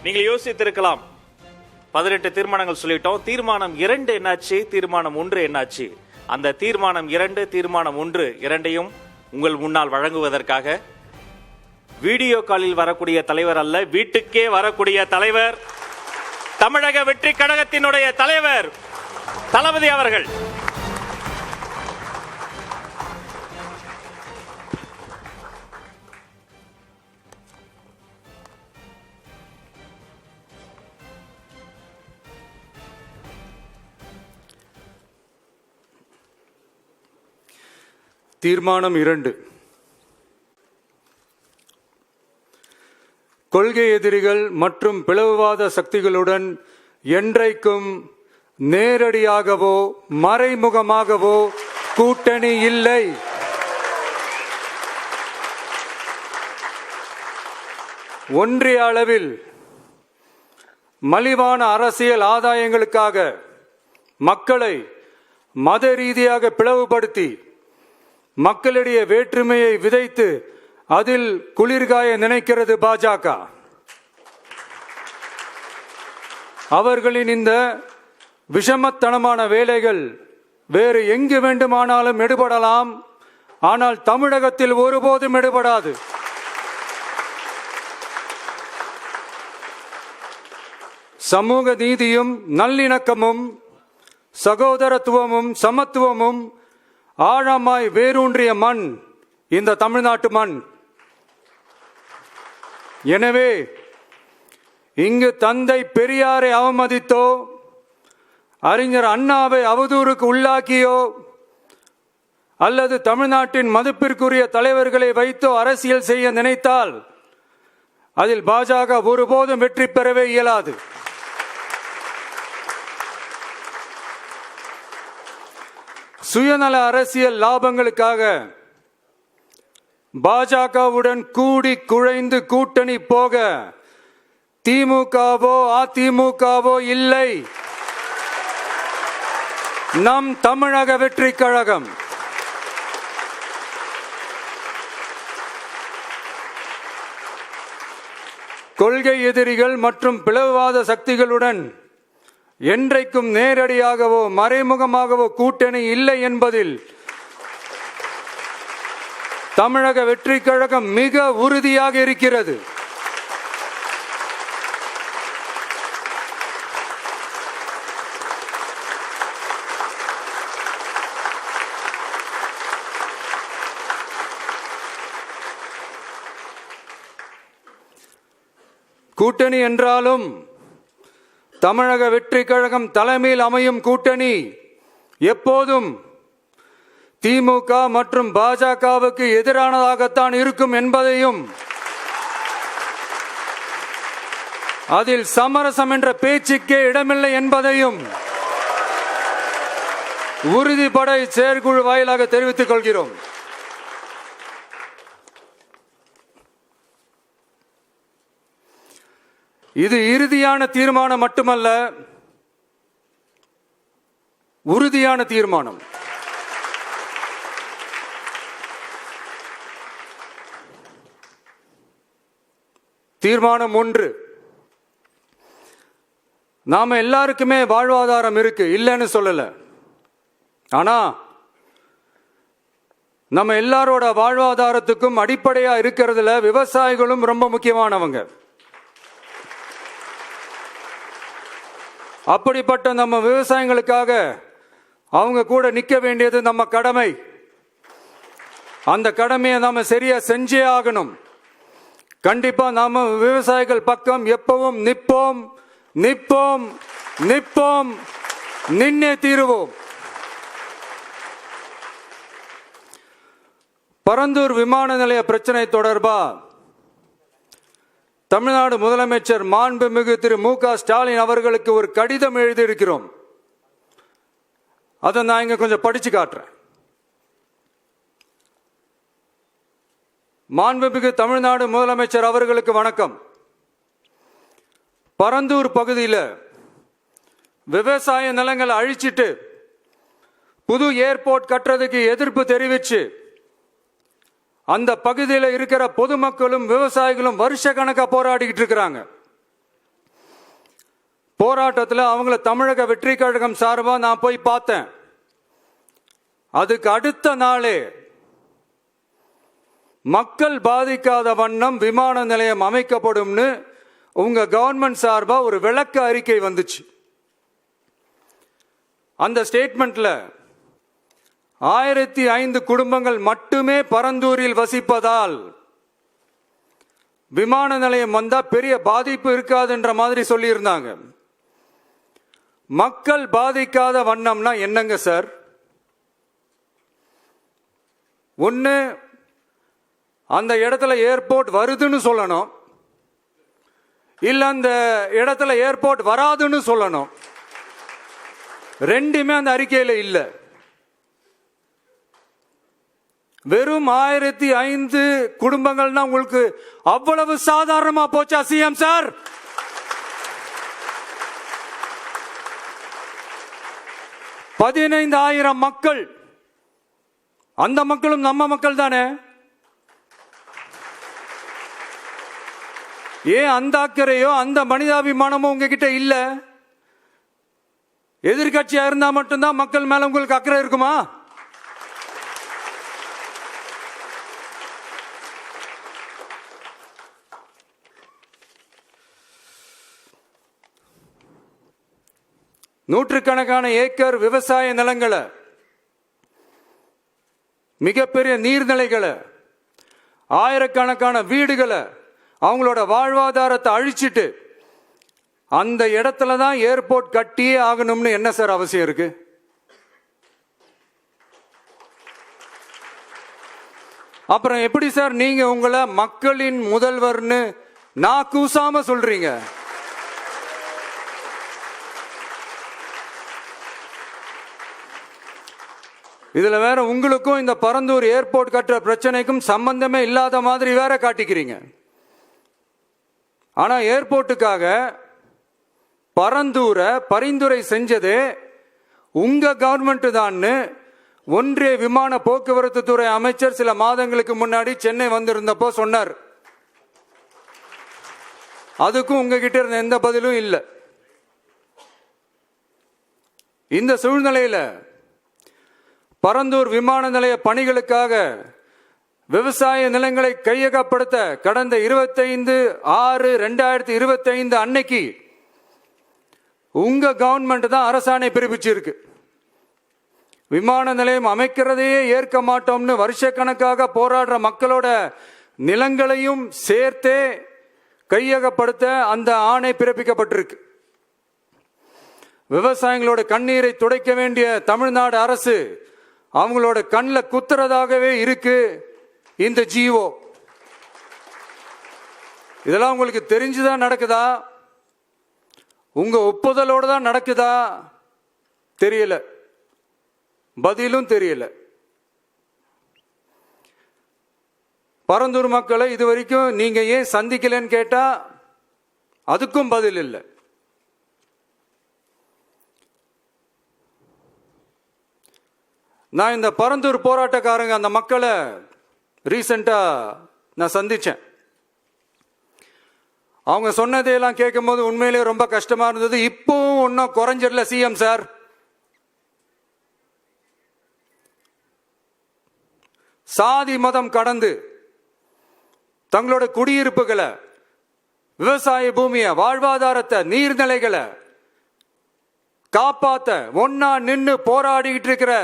நீங்கள் யோசித்திருக்கலாம், 18 தீர்மானங்கள் சொல்லிட்டோம். தீர்மானம் 2 என்னாச்சு, தீர்மானம் 1 என்னாச்சு? அந்த தீர்மானம் 2, தீர்மானம் 1 இரண்டையும் உங்கள் முன்னால் வழங்குவதற்காக வீடியோ காலில் வரக்கூடிய தலைவர் அல்ல, வீட்டுக்கே வரக்கூடிய தலைவர், தமிழக வெற்றி கழகத்தினுடைய தலைவர் தளபதி அவர்கள். தீர்மானம் 2. கொள்கை எதிரிகள் மற்றும் பிளவுவாத சக்திகளுடன் என்றைக்கும் நேரடியாகவோ மறைமுகமாகவோ கூட்டணி இல்லை. ஒன்றிய அளவில் மலிவான அரசியல் ஆதாயங்களுக்காக மக்களை மத ரீதியாக பிளவுபடுத்தி மக்களிடையே வேற்றுமையை விதைத்து அதில் குளிர்காய நினைக்கிறது பாஜக. அவர்களின் இந்த விஷமத்தனமான வேலைகள் வேறு எங்கு வேண்டுமானாலும் எடுபடலாம், ஆனால் தமிழகத்தில் ஒருபோதும் எடுபடாது. சமூக நீதியும் நல்லிணக்கமும் சகோதரத்துவமும் சமத்துவமும் ஆழமாய் வேரூன்றிய மண் இந்த தமிழ்நாட்டு மண். எனவே இங்கு தந்தை பெரியாரை அவமதித்தோ அறிஞர் அண்ணாவை அவதூறுக்கு உள்ளாக்கியோ அல்லது தமிழ்நாட்டின் மதிப்பிற்குரிய தலைவர்களை வைத்தோ அரசியல் செய்ய நினைத்தால் அதில் பாஜக ஒருபோதும் வெற்றி பெறவே இயலாது. சுயநல அரசியல் லாபங்களுக்காக பாஜகவுடன் கூடி குழைந்து கூட்டணி போக திமுகவோ அதிமுகவோ இல்லை. நம் தமிழக வெற்றி கழகம் கொள்கை எதிரிகள் மற்றும் பிளவுவாத சக்திகளுடன் என்றைக்கும் நேரடியாகவோ மறைமுகமாகவோ கூட்டணி இல்லை என்பதில் தமிழக வெற்றி கழகம் மிக உறுதியாக இருக்கிறது. கூட்டணி என்றாலும் தமிழக வெற்றி கழகம் தலைமையில் அமையும் கூட்டணி எப்போதும் திமுக மற்றும் பாஜகவுக்கு எதிரானதாகத்தான் இருக்கும் என்பதையும் அதில் சமரசம் என்ற பேச்சுக்கே இடமில்லை என்பதையும் உறுதிப்பட செயற்குழு வாயிலாக தெரிவித்துக் கொள்கிறோம். இது இறுதியான தீர்மானம் மட்டுமல்ல, உறுதியான தீர்மானம். தீர்மானம் 1. நாம எல்லாருக்குமே வாழ்வாதாரம் இருக்கு, இல்லைன்னு சொல்லல. ஆனா நம்ம எல்லாரோட வாழ்வாதாரத்துக்கும் அடிப்படையா இருக்கிறதுல விவசாயிகளும் ரொம்ப முக்கியமானவங்க. அப்படிப்பட்ட நம்ம விவசாயிகளுக்காக அவங்க கூட நிற்க வேண்டியது நம்ம கடமை. அந்த கடமையை நாம சரியா செஞ்சே ஆகணும். கண்டிப்பா நாம விவசாயிகள் பக்கம் எப்பவும் நிற்போம் நிற்போம் நிற்போம், நின்னே தீருவோம். பரந்தூர் விமான நிலைய பிரச்சனை தொடர்பா தமிழ்நாடு முதலமைச்சர் மாண்புமிகு திரு மு.க. ஸ்டாலின் அவர்களுக்கு ஒரு கடிதம் எழுதியிருக்கிறோம். அதை நான் இங்க கொஞ்சம் படிச்சு காட்டுறேன். மாண்புமிகு தமிழ்நாடு முதலமைச்சர் அவர்களுக்கு வணக்கம். பரந்தூர் பகுதியில் விவசாய நிலங்களை அழிச்சிட்டு புது ஏர்போர்ட் கட்டுறதுக்கு எதிர்ப்பு தெரிவிச்சு அந்த பகுதியில் இருக்கிற பொதுமக்களும் விவசாயிகளும் வருஷ கணக்கா போராடிக்கிட்டு இருக்கிறாங்க. போராட்டத்தில் அவங்கள தமிழக வெற்றி கழகம் சார்பா நான் போய் பார்த்தேன். அதுக்கு அடுத்த நாளே மக்கள் பாதிக்காத வண்ணம் விமான நிலையம் அமைக்கப்படும்னு உங்க கவர்மெண்ட் சார்பா ஒரு விளக்க அறிக்கை வந்துச்சு. அந்த ஸ்டேட்மெண்ட்ல 1005 குடும்பங்கள் மட்டுமே பரந்தூரில் வசிப்பதால் விமான நிலையம் வந்தா பெரிய பாதிப்பு இருக்காதுன்ற மாதிரி சொல்லியிருந்தாங்க. மக்கள் பாதிக்காத வண்ணம்னா என்னங்க சார்? ஒன்னு அந்த இடத்துல ஏர்போர்ட் வருதுன்னு சொல்லணும், இல்ல அந்த இடத்துல ஏர்போர்ட் வராதுன்னு சொல்லணும். ரெண்டுமே அந்த அறிக்கையில இல்ல. வெறும் 1005 குடும்பங்கள்னா உங்களுக்கு அவ்வளவு சாதாரணமா போச்சா சிஎம் சார்? $15,000 மக்கள், அந்த மக்களும் நம்ம மக்கள் தானே. ஏன் அந்த அக்கறையோ அந்த மனிதாபிமானமோ உங்ககிட்ட இல்ல? எதிர்கட்சியா இருந்தா மட்டும்தான் மக்கள் மேல உங்களுக்கு அக்கறை இருக்குமா? நூற்றுக்கணக்கான ஏக்கர் விவசாய நிலங்களை, மிகப்பெரிய நீர்நிலைகளை, ஆயிரக்கணக்கான வீடுகளை, அவங்களோட வாழ்வாதாரத்தை அழிச்சிட்டு அந்த இடத்துல தான் ஏர்போர்ட் கட்டியே ஆகணும்னு என்ன சார் அவசியம் இருக்கு? அப்புறம் எப்படி சார் நீங்க உங்களை மக்களின் முதல்வர்னு நான் கூசாம சொல்றீங்க? இதுல வேற உங்களுக்கும் இந்த பரந்தூர் ஏர்போர்ட் கட்டுற பிரச்சனைக்கும் சம்பந்தமே இல்லாத மாதிரி வேற காட்டிக்கிறீங்க. ஆனா ஏர்போர்ட்டுக்காக பரந்தூரை பரிந்துரை செஞ்சது உங்க கவர்மெண்ட் தான் ஒன்றிய விமான போக்குவரத்து துறை அமைச்சர் சில மாதங்களுக்கு முன்னாடி சென்னை வந்திருந்தப்போ சொன்னார். அதுக்கும் உங்ககிட்ட இருந்த எந்த பதிலும் இல்லை. இந்த சூழ்நிலையில பரந்தூர் விமான நிலைய பணிகளுக்காக விவசாய நிலங்களை கையகப்படுத்த கடந்த 25/6/2025 அன்னைக்கு உங்க கவர்மெண்ட் தான் அரசாணை பிறப்பிச்சிருக்கு. விமான நிலையம் அமைக்கிறதையே ஏற்க மாட்டோம்னு வருஷக்கணக்காக போராடுற மக்களோட நிலங்களையும் சேர்த்தே கையகப்படுத்த அந்த ஆணை பிறப்பிக்கப்பட்டிருக்கு. விவசாயிகளோட கண்ணீரை துடைக்க வேண்டிய தமிழ்நாடு அரசு அவங்களோட கண்ணில் குத்துறதாகவே இருக்கு இந்த ஜிஓ. இதெல்லாம் உங்களுக்கு தெரிஞ்சுதான் நடக்குதா? உங்க ஒப்புதலோடு தான் நடக்குதா? தெரியல, பதிலும் தெரியல. பரந்தூர் மக்களை இதுவரைக்கும் நீங்க ஏன் சந்திக்கலன்னு கேட்டா அதுக்கும் பதில் இல்லை. நான் இந்த பரந்தூர் போராட்டக்காரங்க அந்த மக்களை ரீசெண்டா நான் சந்திச்சேன். அவங்க சொன்னதையெல்லாம் கேட்கும் போது உண்மையிலேயே ரொம்ப கஷ்டமா இருந்தது. இப்பவும் ஒன்னும் குறைஞ்சிடல சிஎம் சார். சாதி மதம் கடந்து தங்களோட குடியிருப்புகளை, விவசாய பூமியை, வாழ்வாதாரத்தை, நீர்நிலைகளை காப்பாத்த ஒன்னா நின்று போராடிக்கிட்டு இருக்கிற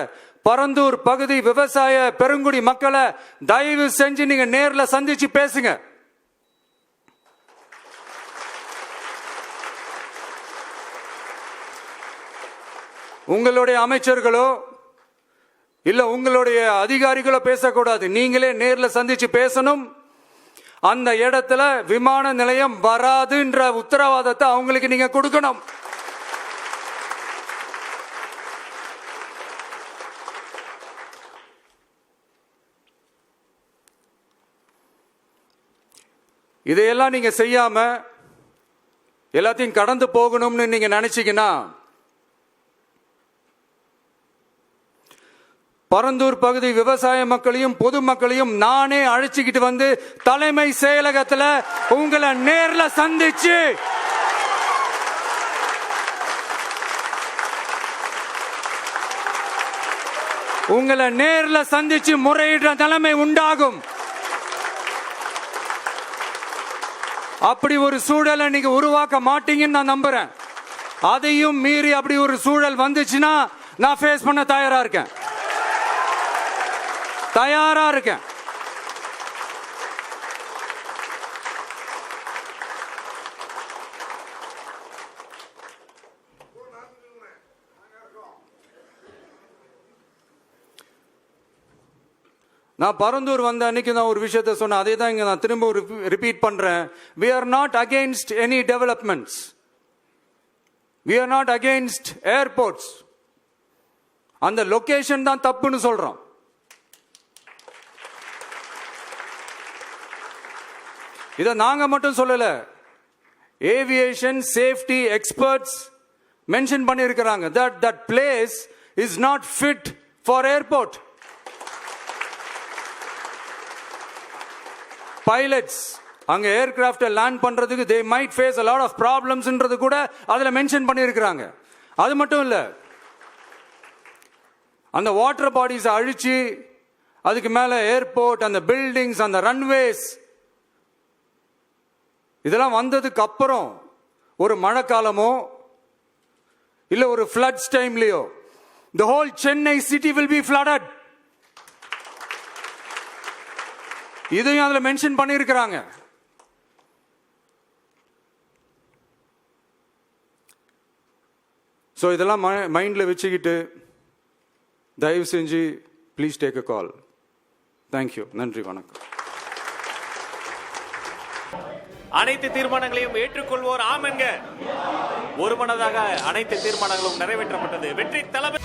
பரந்தூர் பகுதி விவசாய பெருங்குடி மக்களை தயவு செஞ்சு நீங்க நேர்ல சந்திச்சு பேசுங்க. உங்களுடைய அமைச்சர்களோ இல்ல உங்களுடைய அதிகாரிகளோ பேசக்கூடாது. நீங்களே நேர்ல சந்திச்சு பேசணும். அந்த இடத்துல விமான நிலையம் வராதுன்ற உத்தரவாதத்தை அவங்களுக்கு நீங்க கொடுக்கணும். இதையெல்லாம் நீங்க செய்யாம எல்லாத்தையும் கடந்து போகணும்னு நீங்க நினைச்சீங்கன்னா பரந்தூர் பகுதி விவசாய மக்களையும் பொதுமக்களையும் நானே அழைச்சிக்கிட்டு வந்து தலைமை செயலகத்துல உங்களை நேர்ல சந்திச்சு உங்களை நேர்ல சந்திச்சு முறையிடுற நிலைமை உண்டாகும். அப்படி ஒரு சூழலை நீங்க உருவாக்க மாட்டீங்கன்னு நான் நம்புறேன். அதையும் மீறி அப்படி ஒரு சூழல் வந்துச்சுன்னா நான் ஃபேஸ் பண்ண தயாரா இருக்கேன். நான் பரந்தூர் வந்த அன்னைக்கு நான் ஒரு விஷயத்தை சொன்னேன். அதே தான் இங்க நான் திரும்ப ரிப்பீட் பண்றேன். We are not against any developments. We are not against airports. அந்த லொகேஷன் தான் தப்புன்னு சொல்றோம். இத நாங்க மட்டும் சொல்லல, ஏவியேஷன் சேஃப்டி எக்ஸ்பர்ட்ஸ் மென்ஷன் பண்ணியிருக்கிறாங்க. that place is not fit for airport. Pilots அங்க ஏர்கிராஃப்ட் லேண்ட் பண்றதுக்கு they might face a lot of problems ன்றது கூட அதுல மென்ஷன் பண்ணியிருக்கிறாங்க. அது மட்டும் இல்ல, அந்த வாட்டர் பாடிஸ் அழிச்சு அதுக்கு மேல ஏர்போர்ட், அந்த பில்டிங்ஸ், அந்த ரன்வேஸ் இதெல்லாம் வந்ததுக்கு அப்புறம் ஒரு மழைக்காலமோ இல்ல ஒரு floods டைம்லயோ the whole Chennai city will be flooded. இதையும் அதுல மென்ஷன் பண்ணியிருக்கிறாங்க. ஸோ இதெல்லாம் மைண்ட்ல வச்சுக்கிட்டு தயவு செஞ்சு please take a call. Thank you. நன்றி, வணக்கம். அனைத்து தீர்மானங்களையும் ஏற்றுக்கொள்வோர் ஆம் என்க. ஒருமனதாக அனைத்து தீர்மானங்களும் நிறைவேற்றப்பட்டது. வெற்றி தலைமை.